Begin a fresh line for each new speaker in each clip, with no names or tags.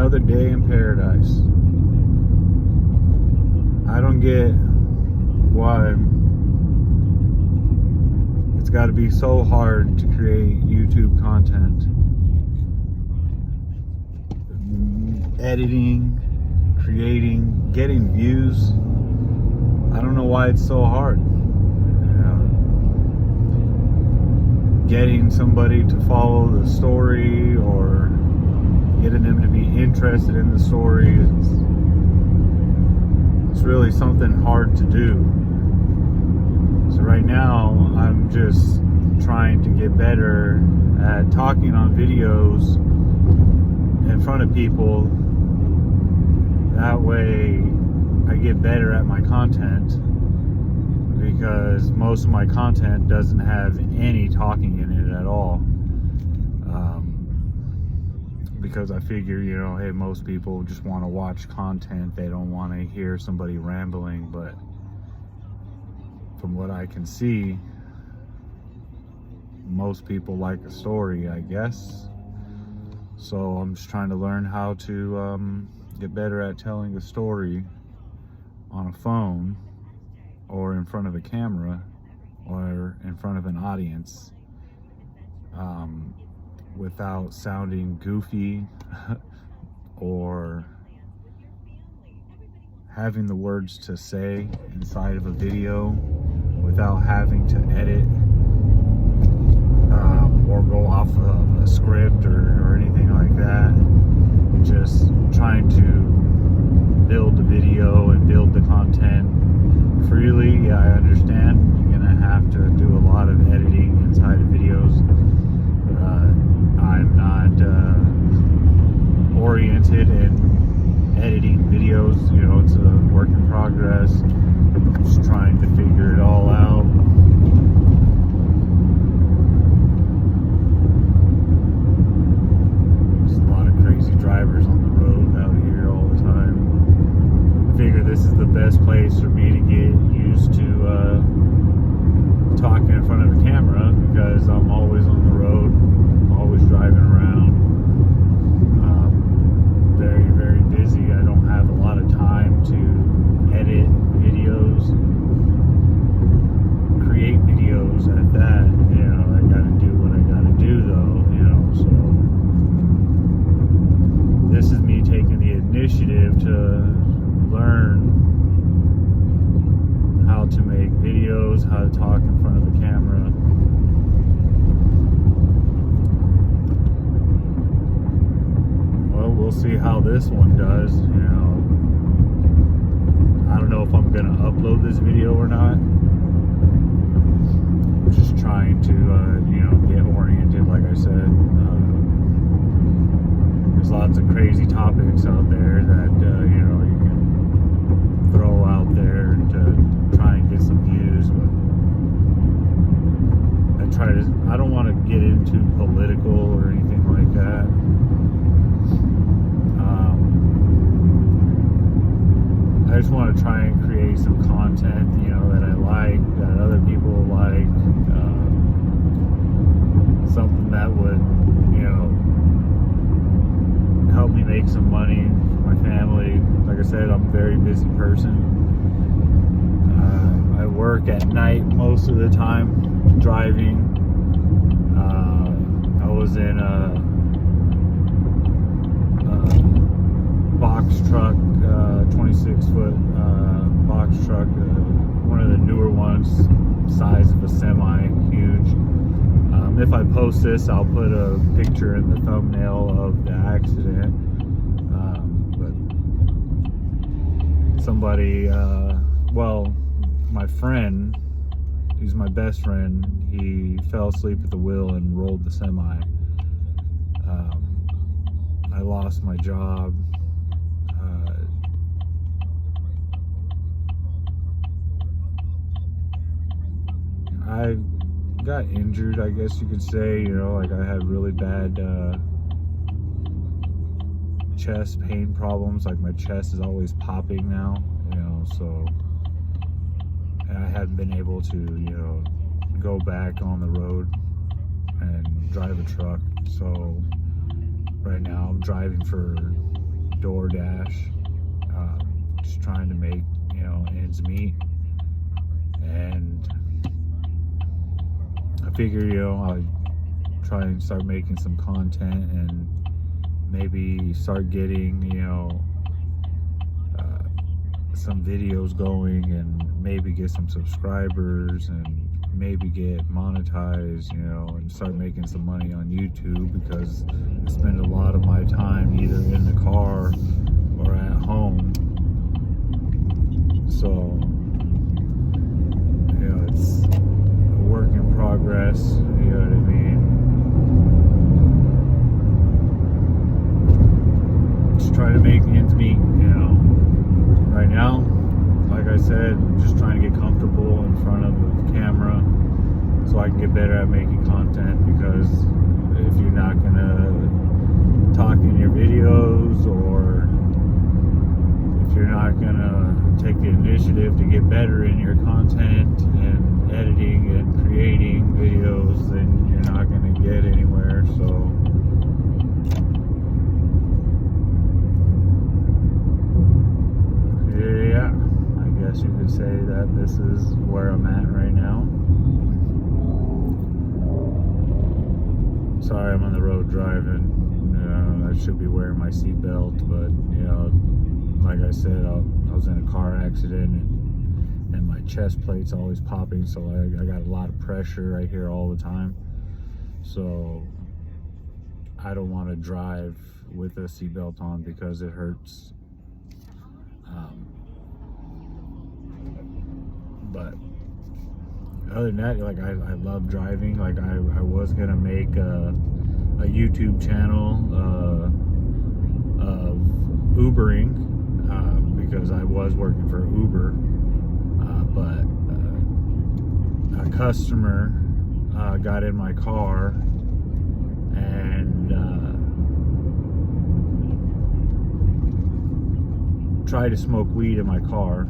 another day in paradise. I don't get why it's got to be so hard to create YouTube content. Editing, creating, getting views. I don't know why it's so hard. Getting somebody to follow the story or getting them to be interested in the story, it's really something hard to do. So right now I'm just trying to get better at talking on videos in front of people. That way I get better at my content, because most of my content doesn't have any talking in it at all. Because I figure, hey, most people just want to watch content. They don't want to hear somebody rambling. But from what I can see, most people like a story, I guess. So I'm just trying to learn how to get better at telling a story on a phone, or in front of a camera, or in front of an audience, without sounding goofy or having the words to say inside of a video without having to edit or go off of a script or anything like that. Just trying to build the video and build the content freely. Yeah, I understand you're gonna have to do a lot of editing inside of videos. I'm not oriented in editing videos. It's a work in progress. Just trying to figure it all out. There's a lot of crazy drivers on the road out here all the time. I figure this is the best place for me to get used to talking in front of a camera, because I'm always on the road, always driving around. Very, very busy. I don't have a lot of time to edit videos, create videos at that. I gotta do what I gotta do though, so this is me taking the initiative to learn how to make videos, how to talk in front of a camera. Well, we'll see how this one does. I don't know if I'm gonna upload this video or not. I'm just trying to get oriented, like I said. There's lots of crazy topics out there that you can throw out there to try and get some views, but I don't want to get into political or anything like that. I just want to try and create some content, that I like, that other people like, something that would, help me make some money for my family. Like I said, I'm a very busy person. I work at night most of the time, driving. I was in a box truck, 26-foot box truck, one of the newer ones, size of a semi, huge. If I post this, I'll put a picture in the thumbnail of the accident. But somebody, my friend, he's my best friend, he fell asleep at the wheel and rolled the semi. I lost my job. I got injured, I guess you could say. Like I had really bad chest pain problems. Like my chest is always popping now, so, and I haven't been able to go back on the road and drive a truck. So right now I'm driving for DoorDash, just trying to make, ends meet. And I figure, I'll try and start making some content and maybe start getting, some videos going, and maybe get some subscribers, and maybe get monetized, and start making some money on YouTube, because I spend a lot of my time either in the car or at home. So, it's a work in progress, you know what I mean? Just trying to make ends meet, Right now, like I said, I'm just trying to get comfortable in front of the camera so I can get better at making content, because if you're not gonna talk in your videos, or if you're not gonna take the initiative to get better in your content and editing and creating videos, then you're not gonna get anywhere. So yeah, I guess you could say that this is where I'm at right now. Sorry, I'm on the road driving. I should be wearing my seatbelt, but like I said, I was in a car accident, and my chest plate's always popping, so I got a lot of pressure right here all the time. So I don't want to drive with a seatbelt on because it hurts. But other than that, like I love driving. Like I was gonna make a YouTube channel of Ubering, because I was working for Uber, but a customer got in my car and tried to smoke weed in my car,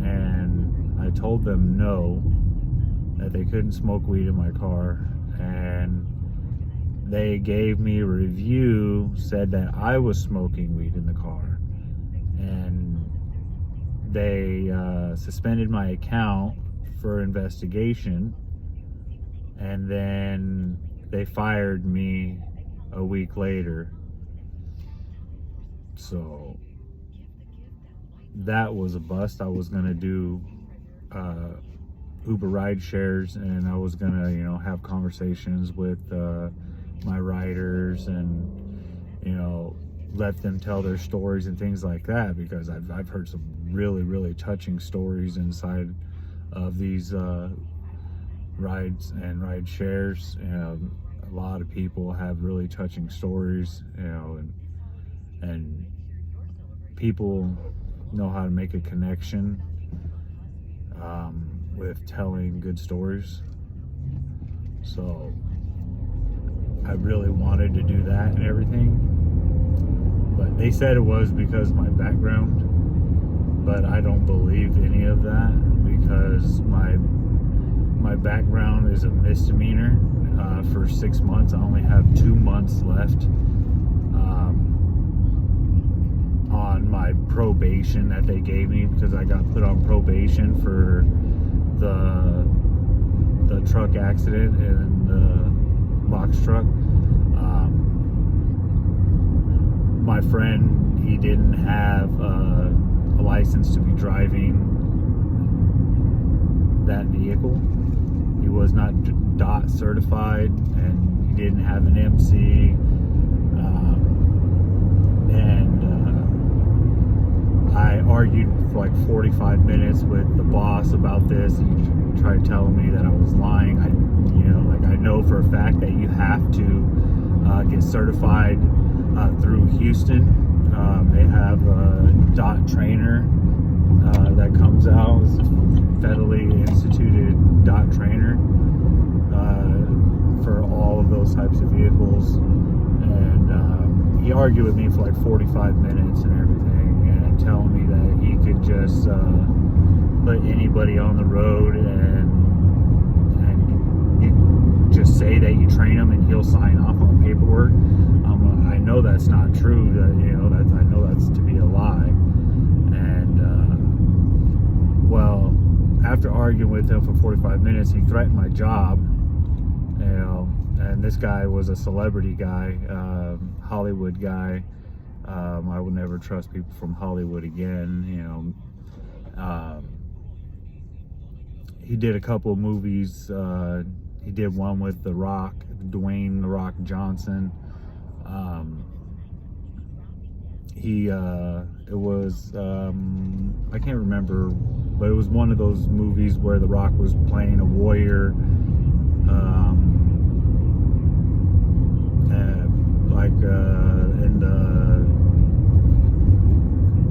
and I told them no, that they couldn't smoke weed in my car, and they gave me a review, said that I was smoking weed in the car, and they suspended my account for investigation, and then they fired me a week later. So that was a bust. I was gonna do Uber ride shares, and I was gonna have conversations with my riders, and let them tell their stories and things like that, because I've heard some really touching stories inside of these rides and ride shares. A lot of people have really touching stories, and people know how to make a connection with telling good stories. So I really wanted to do that and everything, but they said it was because of my background, but I don't believe any of that, because my background is a misdemeanor for 6 months. I only have 2 months left on my probation that they gave me, because I got put on probation for the truck accident and the box truck. My friend, he didn't have a license to be driving that vehicle. He was not DOT certified, and he didn't have an MC. I argued for like 45 minutes with the boss about this, and he tried telling me that I was lying. I know for a fact that you have to get certified through Houston. They have a DOT trainer that comes out. It's a federally instituted DOT trainer for all of those types of vehicles. And he argued with me for like 45 minutes and everything, and telling me that he could just put anybody on the road, and you just say that you train them, and he'll sign off on paperwork. I know that's not true. That I know that's to be a lie. And well, after arguing with him for 45 minutes, he threatened my job. And this guy was a celebrity guy, Hollywood guy. I would never trust people from Hollywood again. He did a couple of movies. He did one with The Rock, Dwayne "The Rock" Johnson. It was, I can't remember, but it was one of those movies where The Rock was playing a warrior, in the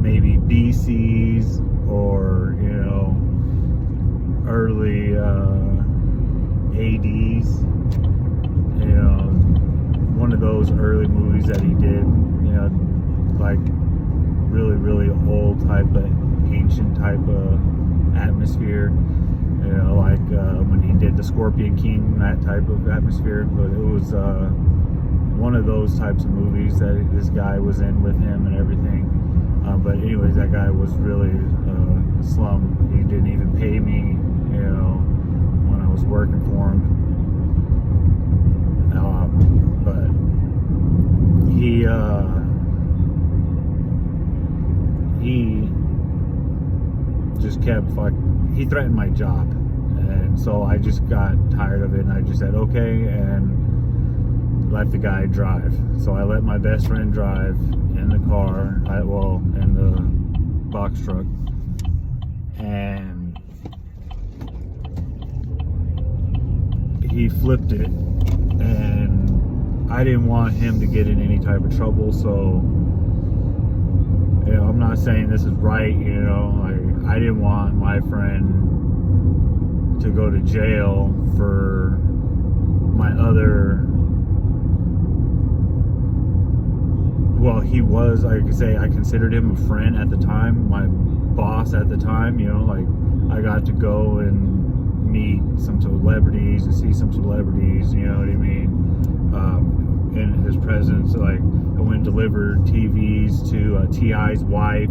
maybe BCs or, early 80s, one of those early movies that he did, like really, really old type of, ancient type of atmosphere, like when he did the Scorpion King, that type of atmosphere. But it was one of those types of movies that this guy was in with him and everything. But anyways, that guy was really a slum. He didn't even pay me, when I was working for him. But he just kept he threatened my job. And so I just got tired of it, and I just said okay, and let the guy drive. So I let my best friend drive in the car, in the box truck, and he flipped it, and I didn't want him to get in any type of trouble. So I'm not saying this is right, I didn't want my friend to go to jail for my other, well, he was, I could say, I considered him a friend at the time, my boss at the time. I got to go and meet some celebrities and see some celebrities, you know what I mean, in his presence. I went and delivered TVs to T.I.'s wife,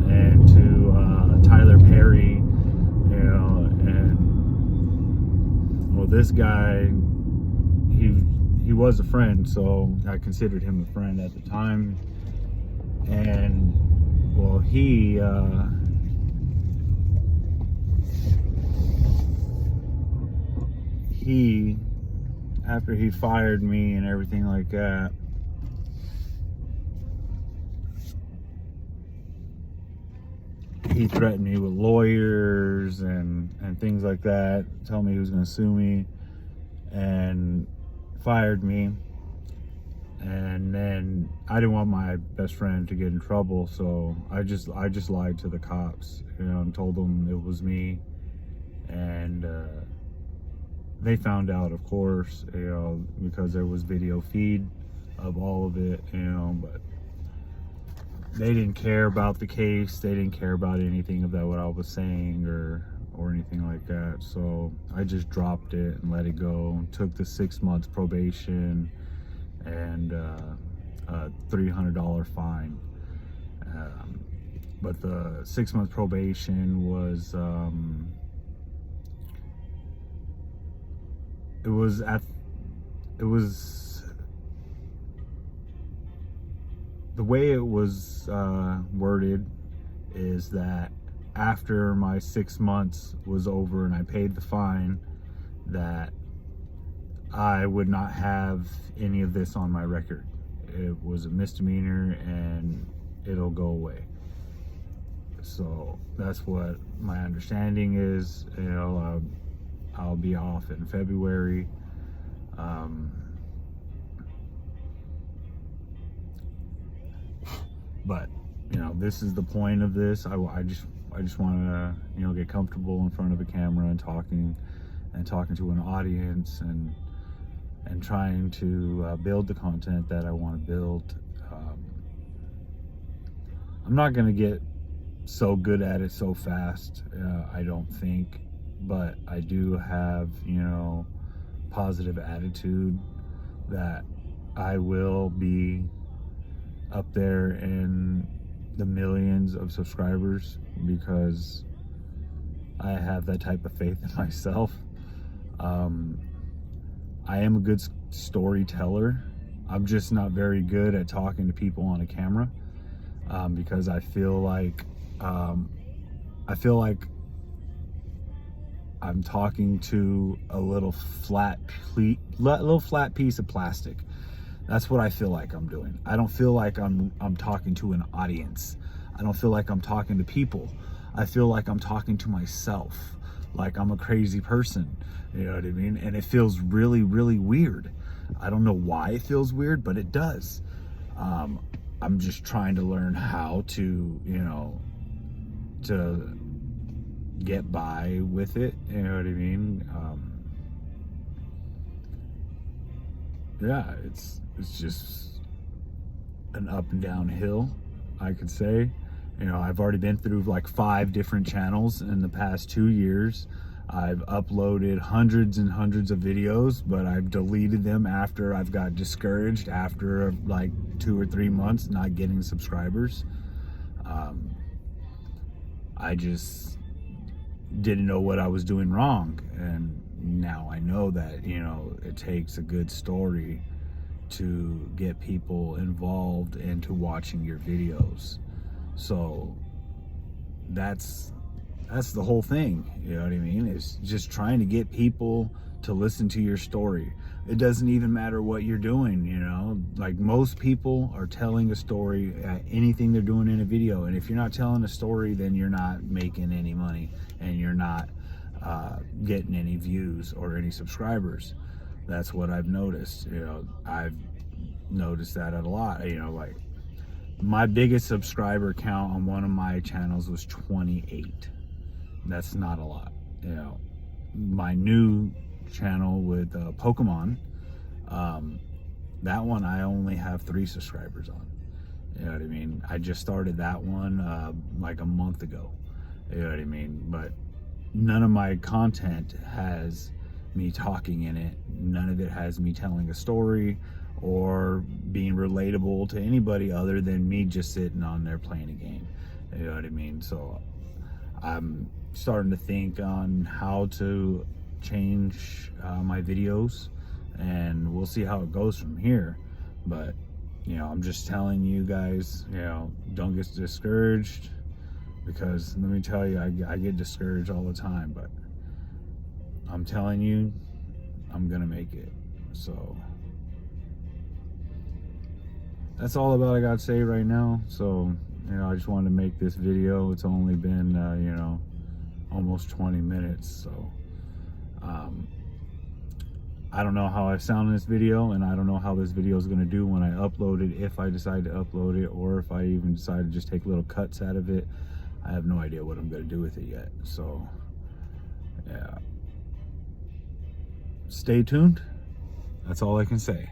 and to Tyler Perry, and well, this guy, he was a friend, so I considered him a friend at the time. And well, he after he fired me and everything like that, he threatened me with lawyers and things like that, telling me he was going to sue me, and fired me. And then I didn't want my best friend to get in trouble, so I just lied to the cops, and told them it was me. And they found out, of course, because there was video feed of all of it, but they didn't care about the case. They didn't care about anything about what I was saying or anything like that. So I just dropped it and let it go. Took the 6 months probation and a $300 fine. But the 6 month probation was the way it was worded is that after my 6 months was over and I paid the fine, that I would not have any of this on my record. It was a misdemeanor and it'll go away. So that's what my understanding is. I'll be off in February. But this is the point of this. I just want to get comfortable in front of a camera and talking to an audience and trying to build the content that I want to build. I'm not going to get so good at it so fast, I don't think, but I do have positive attitude that I will be up there in the millions of subscribers, because I have that type of faith in myself. I am a good storyteller. I'm just not very good at talking to people on a camera, because I feel like I'm talking to a little flat piece of plastic. That's what I feel like I'm doing. I don't feel like I'm talking to an audience. I don't feel like I'm talking to people. I feel like I'm talking to myself, like I'm a crazy person. You know what I mean? And it feels really, really weird. I don't know why it feels weird, but it does. I'm just trying to learn how to, to get by with it. You know what I mean? Yeah, it's just an up and down hill, I could say. I've already been through like 5 different channels in the past 2 years. I've uploaded hundreds and hundreds of videos, but I've deleted them after I've got discouraged after like 2 or 3 months not getting subscribers. I just didn't know what I was doing wrong, and now I know that it takes a good story to get people involved into watching your videos. So that's the whole thing, you know what I mean? It's just trying to get people to listen to your story. It doesn't even matter what you're doing, like most people are telling a story at anything they're doing in a video. And if you're not telling a story, then you're not making any money, and you're not getting any views or any subscribers. That's what I've noticed. I've noticed that a lot. Like my biggest subscriber count on one of my channels was 28. That's not a lot. My new channel with Pokemon, that one I only have 3 subscribers on. You know what I mean? I just started that one like a month ago. You know what I mean? But none of my content has me talking in it. None of it has me telling a story or being relatable to anybody other than me just sitting on there playing a game. You know what I mean? So I'm starting to think on how to change my videos, and we'll see how it goes from here. But I'm just telling you guys, don't get discouraged, because let me tell you, I get discouraged all the time, but I'm telling you, I'm gonna make it. So that's all about I gotta say right now. So I just wanted to make this video. It's only been almost 20 minutes, so I don't know how I sound in this video, and I don't know how this video is going to do when I upload it, if I decide to upload it, or if I even decide to just take little cuts out of it. I have no idea what I'm going to do with it yet. So yeah, stay tuned. That's all I can say.